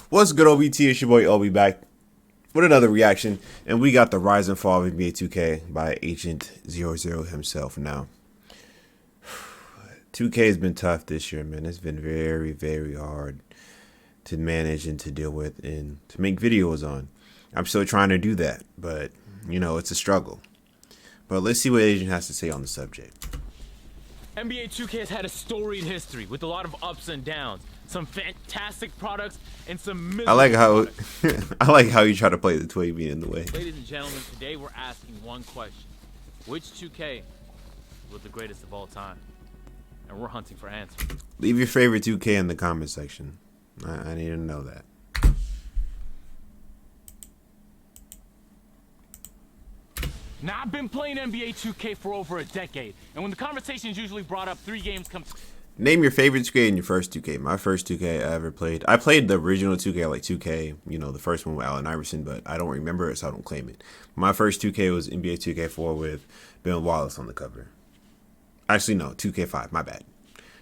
What's good, OBT? It's your boy Obi back with another reaction, and we got the rise and fall of NBA 2K by AGENT00 himself. Now, 2K has been tough this year, man. It's been very, very hard to manage and to deal with and to make videos on. I'm still trying to do that, but you know, it's a struggle. But let's see what Agent has to say on the subject. NBA 2K has had a storied history with a lot of ups and downs, some fantastic products and some miserable I like how products. I like how you try to play the toy being in the way. Ladies and gentlemen, today we're asking one question: which 2K was the greatest of all time? And we're hunting for answers. Leave your favorite 2K in the comment section. I need to know that. Now, I've been playing NBA 2K for over a decade, and when the conversation is usually brought up, 3 games come. Name your favorite 2K and your first 2K. My first 2K I ever played. I played the original 2K, like 2K, you know, the first one with Allen Iverson, but I don't remember it, so I don't claim it. My first 2K was NBA 2K4 with Ben Wallace on the cover. Actually, no, 2K5, my bad.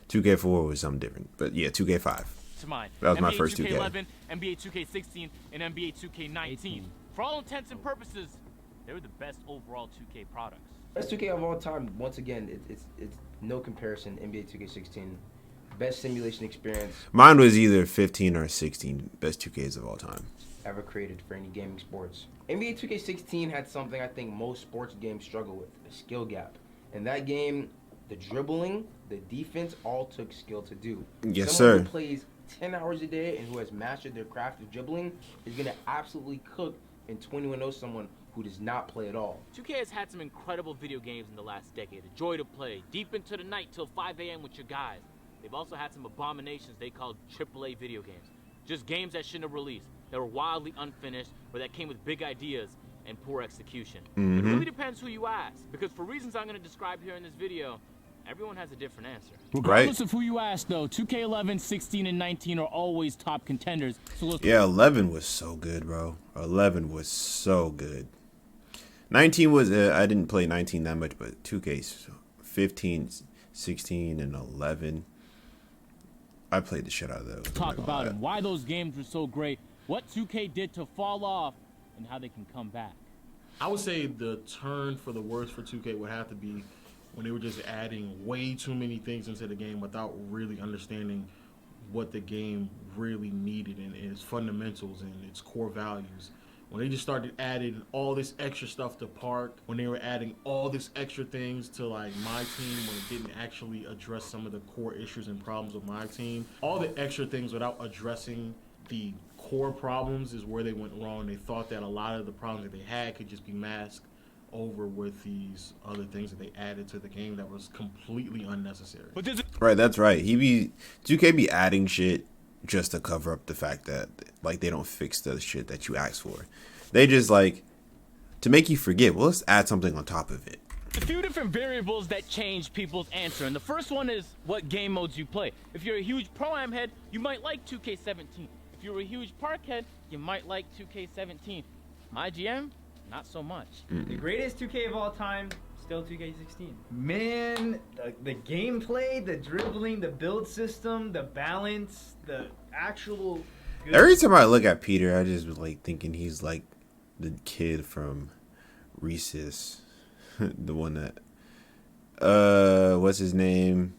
2K4 was something different, but yeah, 2K5. To mine. That was NBA my first 2K. 2K11, NBA 2K16, and NBA 2K19. For all intents and purposes, they were the best overall 2K products. Best 2K of all time. Once again, it's no comparison. NBA 2K16, best simulation experience Mine was either 15 or 16 best 2Ks of all time. ever created for any gaming sports. NBA 2K16 had something I think most sports games struggle with: a skill gap. In that game, the dribbling, the defense, all took skill to do. Yes, Someone sir. who plays 10 hours a day and who has mastered their craft of dribbling is gonna absolutely cook and 21-0 someone who does not play at all. 2K has had some incredible video games in the last decade. A joy to play, deep into the night till 5 a.m. with your guys. They've also had some abominations they called AAA video games. Just games that shouldn't have released, that were wildly unfinished, or that came with big ideas and poor execution. It really depends who you ask, because for reasons I'm going to describe here in this video, everyone has a different answer. Regardless of who you ask, though, 2K11, 16, and 19 are always top contenders. So let's 11 was so good, bro. 11 was so good. 19 was, I didn't play 19 that much, but 2K 15, 16, and 11. I played the shit out of those. talk about it. Why those games were so great, what 2K did to fall off, and how they can come back. I would say the turn for the worst for 2K would have to be when they were just adding way too many things into the game without really understanding what the game really needed and its fundamentals and its core values. When they just started adding all this extra stuff to Park, when they were adding all this extra things to like my team, when it didn't actually address some of the core issues and problems of my team, all the extra things without addressing the core problems is where they went wrong. They thought that a lot of the problems that they had could just be masked over with these other things that they added to the game that was completely unnecessary. But there's Right, that's right. 2K be adding shit just to cover up the fact that like they don't fix the shit that you asked for. They just like to make you forget. Well, let's add something on top of it. a few different variables that change people's answer, and the first one is what game modes you play. If you're a huge Pro-Am head, you might like 2K17. If you're a huge Park head, you might like 2K17. My GM, not so much. The greatest 2K of all time, still 2K16. Man, the gameplay, the dribbling, the build system, the balance, the actual good. Every time I look at Peter, I just was like thinking he's like the kid from Reese's, the one that what's his name?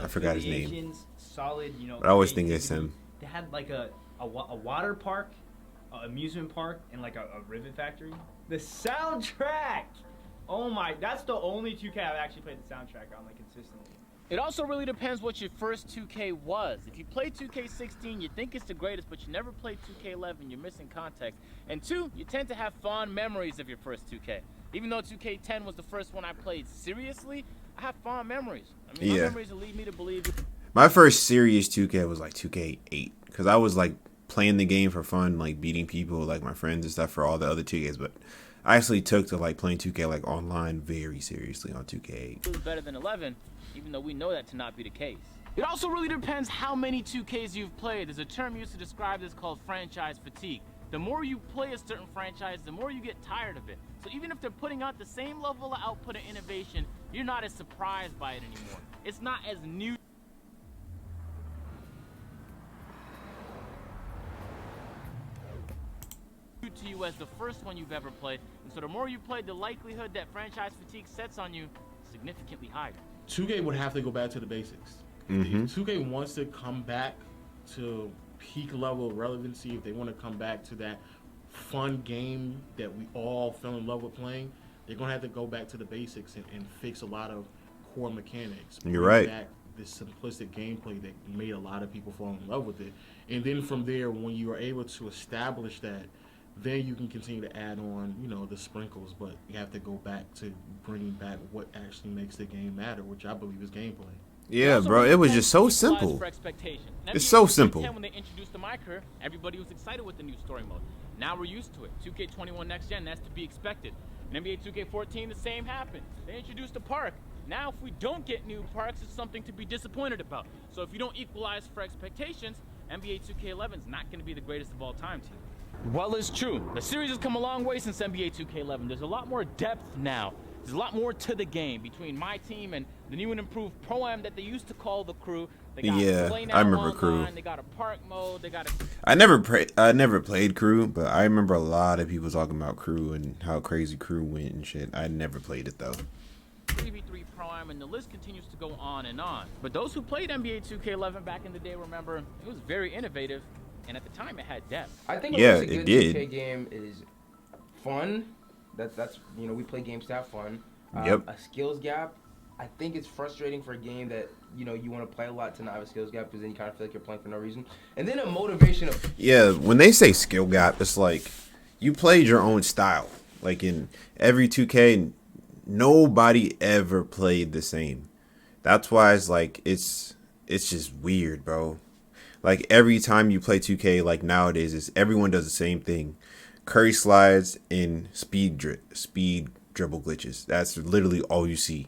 I forgot his name. Affiliations, solid, you know. But I always think it's creativity. him. They had like a water park, amusement park, and like a rivet factory. The soundtrack. Oh my, that's the only 2K I've actually played the soundtrack on like consistently. It also really depends what your first 2K was. If you played 2K16, you think it's the greatest, but you never played 2K11, you're missing context. And 2, you tend to have fond memories of your first 2K. Even though 2K10 was the first one I played seriously, I have fond memories. I mean, my memories will lead me to believe. My first serious 2K was like 2K8 because I was like playing the game for fun, like beating people, like my friends and stuff for all the other 2Ks. But I actually took to like playing 2K like online very seriously on 2K8. It was better than 11, even though we know that to not be the case. It also really depends how many 2Ks you've played. There's a term used to describe this called franchise fatigue. The more you play a certain franchise, the more you get tired of it. So even if they're putting out the same level of output and innovation, you're not as surprised by it anymore. It's not as new. to you as the first one you've ever played, and so the more you play, the likelihood that franchise fatigue sets on you is significantly higher. 2K would have to go back to the basics. If 2K wants to come back to peak level of relevancy, if they want to come back to that fun game that we all fell in love with playing, they're going to have to go back to the basics and fix a lot of core mechanics. You're right. Back this simplistic gameplay that made a lot of people fall in love with it. And then from there, when you are able to establish that, then you can continue to add on, you know, the sprinkles, but you have to go back to bringing back what actually makes the game matter, which I believe is gameplay. Yeah, bro, it was just so simple. It's so simple. When they introduced the My Career, everybody was excited with the new story mode. Now we're used to it. 2K21 Next Gen, that's to be expected. In NBA 2K14, the same happened. They introduced a park. Now, if we don't get new parks, it's something to be disappointed about. So if you don't equalize for expectations, NBA 2K11 is not going to be the greatest of all time to you. Well, it's true. The series has come a long way since NBA 2K11. There's a lot more depth now. There's a lot more to the game between my team and the new and improved Pro-Am that they used to call the Crew. They got Play Now I remember online, Crew. They got a park mode. They got a... I never played Crew, but I remember a lot of people talking about Crew and how crazy Crew went and shit. I never played it though. 3v3 Pro-Am, and the list continues to go on and on. But those who played NBA 2K11 back in the day remember it was very innovative, and at the time it had depth. I think Yeah, what makes a it good did. 2K game is fun. That's you know, we play games to have fun. Yep. A skills gap. I think it's frustrating for a game that, you know, you want to play a lot to not have a skills gap, because then you kind of feel like you're playing for no reason. And then a motivation of... Yeah, when they say skill gap, it's like you played your own style. Like in every 2K, nobody ever played the same. That's why it's like it's just weird, bro. Like every time you play 2K, like nowadays, is everyone does the same thing: curry slides and speed dribble glitches. That's literally all you see.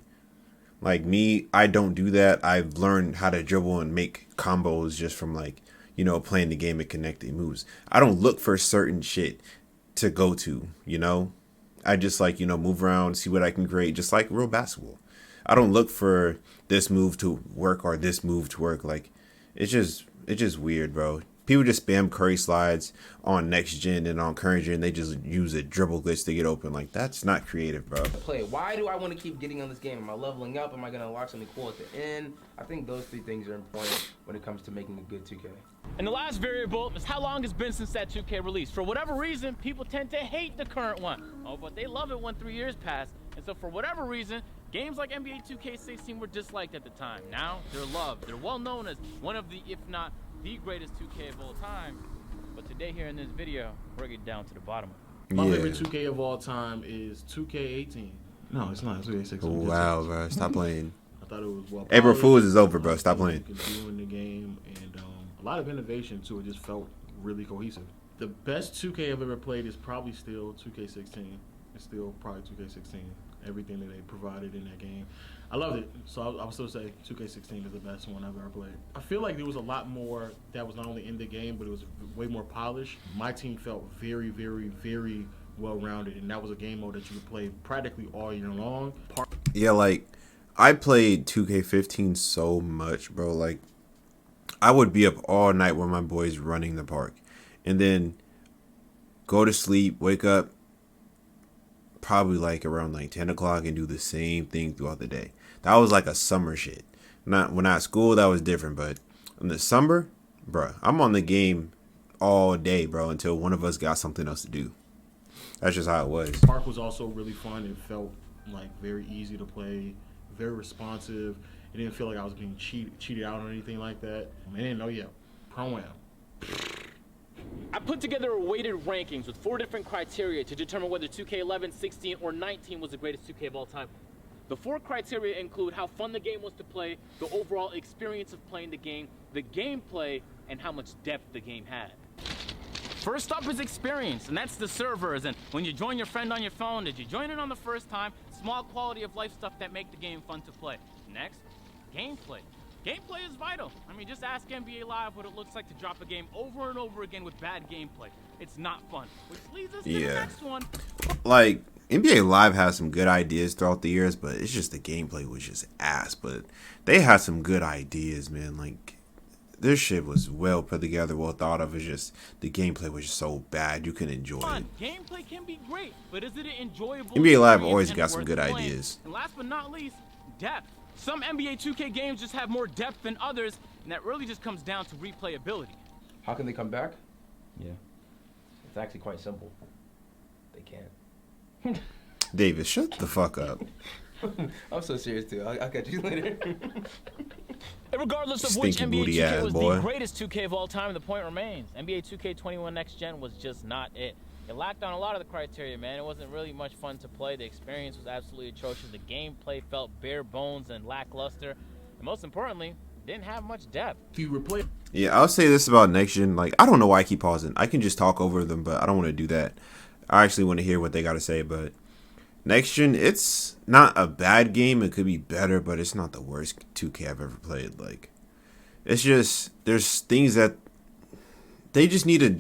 Like me, I don't do that. I've learned how to dribble and make combos just from, like, you know, playing the game and connecting moves. I don't look for certain shit to go to, you know. I just, like, you know, move around, see what I can create, just like real basketball. I don't look for this move to work or this move to work. Like, it's just weird, bro. People just spam curry slides on next gen and on current gen. They just use a dribble glitch to get open. Like, that's not creative, bro. Play. Why do I want to keep getting on this game? Am I leveling up? Am I going to unlock something cool at the end? I think those three things are important when it comes to making a good 2K. And the last variable is how long it's been since that 2K release. For whatever reason, people tend to hate the current one. Oh, but they love it when 3 years pass. And so for whatever reason, games like NBA 2K16 were disliked at the time. Now, they're loved. They're well known as one of the, if not the greatest 2K of all time. But today here in this video, we're getting down to the bottom of it. My favorite 2K of all time is 2K18. No, it's not. It's 2K16. Oh, wow, bro. Stop playing. I thought it was well. April Fool's is over, bro. Stop playing. You could do in the game, and a lot of innovation too. It just felt really cohesive. The best 2K I've ever played is probably still 2K16. It's still probably 2K16. Everything that they provided in that game, I loved it. So I would still say 2K16 is the best one I've ever played. I feel like there was a lot more that was not only in the game, but it was way more polished. My team felt very, very, very well-rounded, and that was a game mode that you could play practically all year long. Yeah, like, I played 2K15 so much, bro. Like, I would be up all night with my boys running the park, and then go to sleep, wake up probably like around like 10 o'clock and do the same thing throughout the day. That was like a summer shit. Not when I was at school, that was different, but in the summer, bro, I'm on the game all day, bro, until one of us got something else to do. That's just how it was. Park was also really fun. It felt like very easy to play, very responsive. It didn't feel like I was being cheated out or anything like that. I didn't know yet. Pro-Am. I put together a weighted rankings with 4 different criteria to determine whether 2K11, 16, or 19 was the greatest 2K of all time. The 4 criteria include how fun the game was to play, the overall experience of playing the game, the gameplay, and how much depth the game had. First up is experience, and that's the servers. And when you join your friend on your phone, did you join it on the first time? Small quality of life stuff that make the game fun to play. Next, gameplay. Gameplay is vital. I mean, just ask NBA Live what it looks like to drop a game over and over again with bad gameplay. It's not fun. Which leads us to the next one. Like, NBA Live has some good ideas throughout the years, but it's just the gameplay was just ass. But they had some good ideas, man. Like, this shit was well put together, well thought of. It's just the gameplay was just so bad you couldn't enjoy it. Gameplay can be great, but is it an enjoyable NBA Live experience always and got some worth good playing? ideas. And last but not least, depth. Some NBA 2K games just have more depth than others, and that really just comes down to replayability. How can they come back? Yeah. It's actually quite simple. They can't. Davis, shut the fuck up. I'm so serious too. I'll catch you later. Regardless of Stinky which NBA booty 2K ass was boy. the greatest 2K of all time, the point remains. NBA 2K21 Next Gen was just not it. It lacked on a lot of the criteria, man. It wasn't really much fun to play. The experience was absolutely atrocious. The gameplay felt bare bones and lackluster. And most importantly, didn't have much depth. If you replay, Yeah, I'll say this about Next Gen. Like, I don't know why I keep pausing. I can just talk over them, but I don't want to do that. I actually want to hear what they got to say, but Next Gen, it's not a bad game. It could be better, but it's not the worst 2K I've ever played. Like, it's just, there's things that they just need to...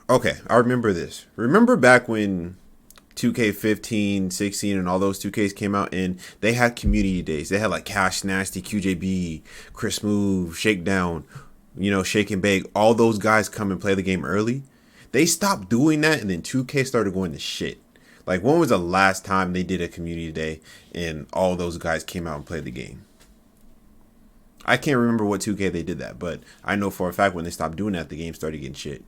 Okay, I remember this. Remember back when 2K15, 16, and all those 2Ks came out, and they had community days. They had like Cash Nasty, QJB, Chris Move, Shakedown, Shake and Bake. All those guys come and play the game early. They stopped doing that, and then 2K started going to shit. Like, when was the last time they did a community day and all those guys came out and played the game? I can't remember what 2K they did that, but I know for a fact when they stopped doing that, the game started getting shit.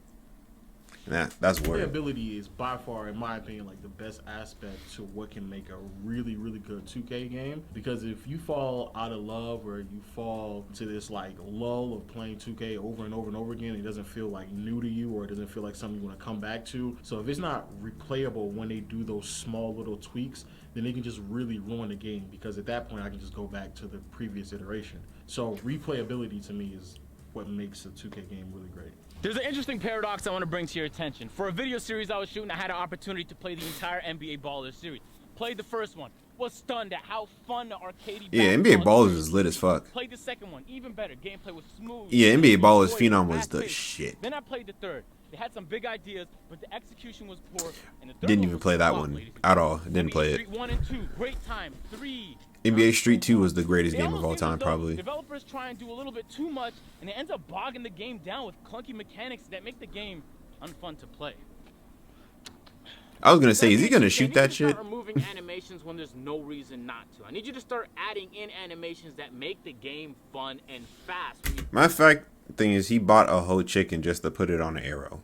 And that's weird. playability is by far, in my opinion, like the best aspect to what can make a really, really good 2K game. Because if you fall out of love or you fall to this like lull of playing 2K over and over and over again, it doesn't feel like new to you, or it doesn't feel like something you want to come back to. So if it's not replayable when they do those small little tweaks, then they can just really ruin the game, because at that point I can just go back to the previous iteration. So replayability to me is what makes a 2K game really great. There's an interesting paradox I want to bring to your attention. For a video series I was shooting, I had an opportunity to play the entire NBA Ballers series. Played the first one, was stunned at how fun the arcadey Yeah, NBA Ballers is lit as fuck. Played the second one, even better. Gameplay was smooth. Yeah, NBA Ballers Enjoyed Phenom it, was the fast-paced. shit. Then I played the third. They had some big ideas, but the execution was poor. And the third Didn't one even was play that flop, one ladies and at gentlemen. all. Didn't play it. Street 1 and 2, great time. 3. NBA Street 2 was the greatest It game of almost all seems time, as though probably. Developers try and do a little bit too much, and it ends up bogging the game down with clunky mechanics that make the game unfun to play. I was gonna say, is he gonna I shoot need you that to shit? start removing animations when there's no reason not to. I need you to start adding in animations that make the game fun and fast. When you My fact thing is, he bought a whole chicken just to put it on an arrow.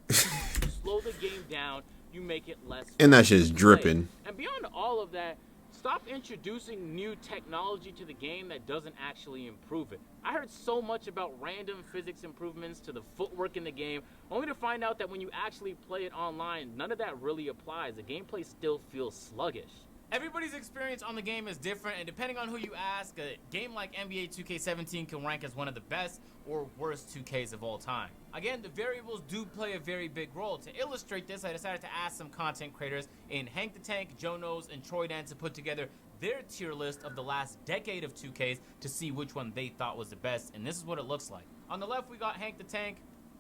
slow the game down, you make it less fun And that shit's to play. dripping. And beyond all of that, stop introducing new technology to the game that doesn't actually improve it. I heard so much about random physics improvements to the footwork in the game, only to find out that when you actually play it online, none of that really applies. The gameplay still feels sluggish. Everybody's experience on the game is different, and depending on who you ask, a game like NBA 2K17 can rank as one of the best or worst 2Ks of all time. Again, the variables do play a very big role. To illustrate this, I decided to ask some content creators in Hank the Tank, Joe Knows, and Troy Dan to put together their tier list of the last decade of 2Ks to see which one they thought was the best, and this is what it looks like. On the left, we got Hank the Tank.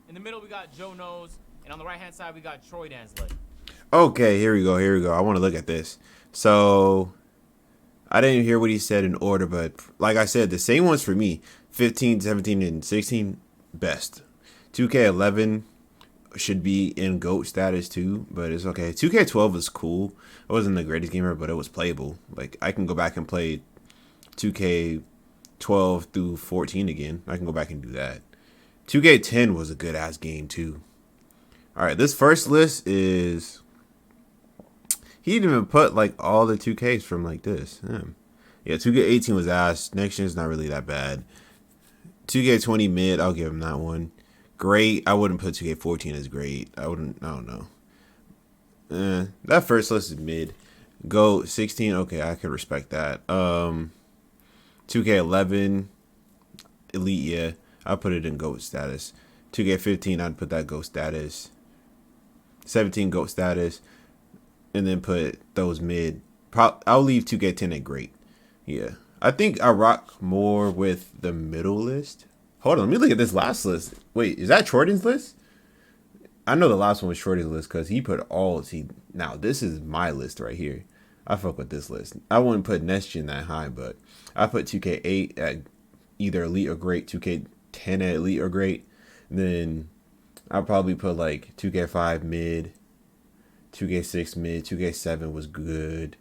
In the middle, we got Joe Knows, and on the right-hand side, we got Troy Dan's list. Okay, here we go. I want to look at this. So, I didn't hear what he said in order, but like I said, the same ones for me. 15, 17, and 16, best. 2K11 should be in GOAT status too, but it's okay. 2K12 is cool. It wasn't the greatest game ever, but it was playable. Like, I can go back and play 2K12 through 14 again. I can go back and do that. 2K10 was a good-ass game too. Alright, this first list is... He didn't even put like all the 2Ks from like this. Yeah, 2K18 was ass. Next Gen's not really that bad. 2K20 mid, I'll give him that one. Great, I wouldn't put 2K14 as great. I don't know. That first list is mid. Go 16, okay, I can respect that. 2K11, elite, yeah. I'll put it in GOAT status. 2K15, I'd put that GOAT status. 17 GOAT status. And then put those mid. I'll leave 2K10 at great. Yeah. I think I rock more with the middle list. Hold on, let me look at this last list. Wait, is that Jordan's list? I know the last one was Shorty's list because he put all. See, now this is my list right here. I fuck with this list. I wouldn't put Next Gen that high, but I put 2K8 at either elite or great, 2K10 at elite or great. Then I'll probably put like 2K5 mid, 2K6 mid, 2K7 was good.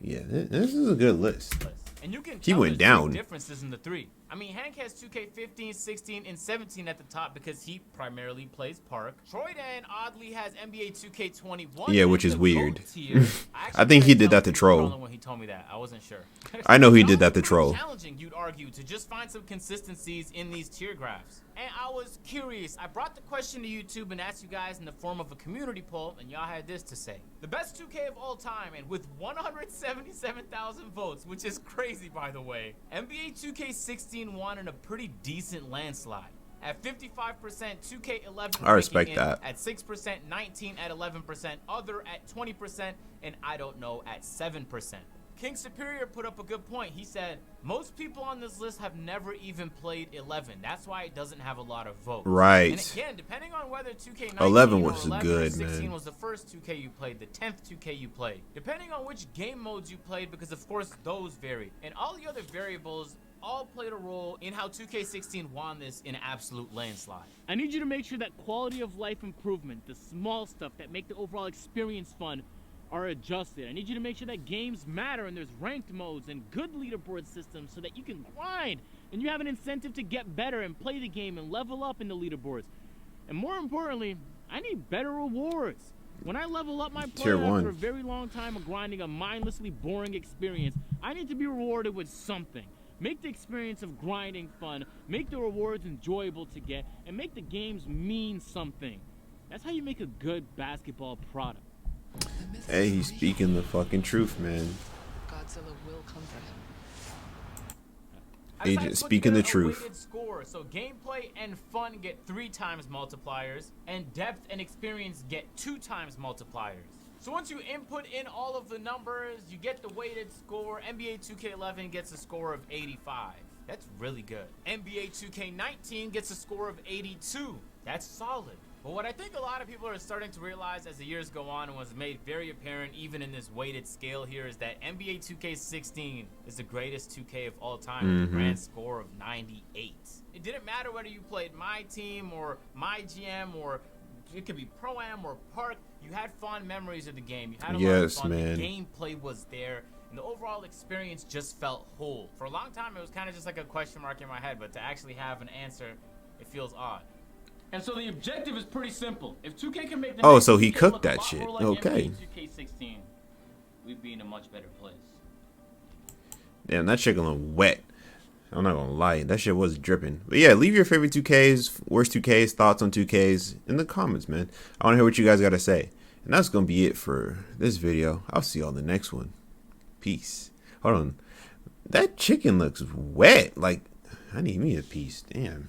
Yeah, this is a good list. And you can He tell went there's down. big differences in the three. I mean, Hank has 2K15, 16, and 17 at the top because he primarily plays Park. Troydan oddly has NBA 2K21. Yeah, which in is the weird. GOAT tier. I think he did that to troll. When he told me that, I wasn't sure. I know he did that to troll. Challenging, you'd argue, to just find some consistencies in these tier graphs. And I was curious. I brought the question to YouTube and asked you guys in the form of a community poll, and y'all had this to say: the best 2K of all time, and with 177,000 votes, which is crazy, by the way, NBA 2K16 won in a pretty decent landslide. At 55%, 2K11 I respect breaking in, that. at 6%, 19 at 11%, other at 20%, and I don't know at 7%. King Superior put up a good point. He said, most people on this list have never even played 11. That's why it doesn't have a lot of votes. Right. And again, depending on whether 2K19 11 or was 11 good, or 16 man. was the first 2K you played, the 10th 2K you played. Depending on which game modes you played, because of course those vary. And all the other variables all played a role in how 2K16 won this in absolute landslide. I need you to make sure that quality of life improvement, the small stuff that make the overall experience fun, are adjusted. I need you to make sure that games matter and there's ranked modes and good leaderboard systems so that you can grind and you have an incentive to get better and play the game and level up in the leaderboards. And more importantly, I need better rewards. When I level up my Tier player 1. after a very long time of grinding a mindlessly boring experience, I need to be rewarded with something. Make the experience of grinding fun, make the rewards enjoyable to get, and make the games mean something. That's how you make a good basketball product. Hey, he's speaking the fucking truth, man. Godzilla will come for him. Agent I put speaking the together a truth. weighted score, so gameplay and fun get 3 times multipliers, and depth and experience get 2 times multipliers. So once you input in all of the numbers, you get the weighted score. NBA 2K11 gets a score of 85. That's really good. NBA 2K19 gets a score of 82. That's solid. But what I think a lot of people are starting to realize as the years go on, and was made very apparent even in this weighted scale here, is that NBA 2K16 is the greatest 2K of all time with a grand score of 98. It didn't matter whether you played my team or my GM, or it could be Pro-Am or Park. You had fond memories of the game. You had a lot of Yes, fun. man. The gameplay was there, and the overall experience just felt whole. For a long time, it was kind of just like a question mark in my head, but to actually have an answer, it feels odd. And so the objective is pretty simple. If 2K can make the Oh, next so he 2K cooked look a that lot shit. more like Okay. NBA 2K16, we'd be in a much better place. Damn, that shit gonna wet. I'm not gonna lie, that shit was dripping. But yeah, leave your favorite 2Ks, worst 2Ks, thoughts on 2Ks in the comments, man. I wanna hear what you guys gotta say. And that's gonna be it for this video. I'll see y'all in the next one. Peace. Hold on. That chicken looks wet. Like, I need me a piece. Damn.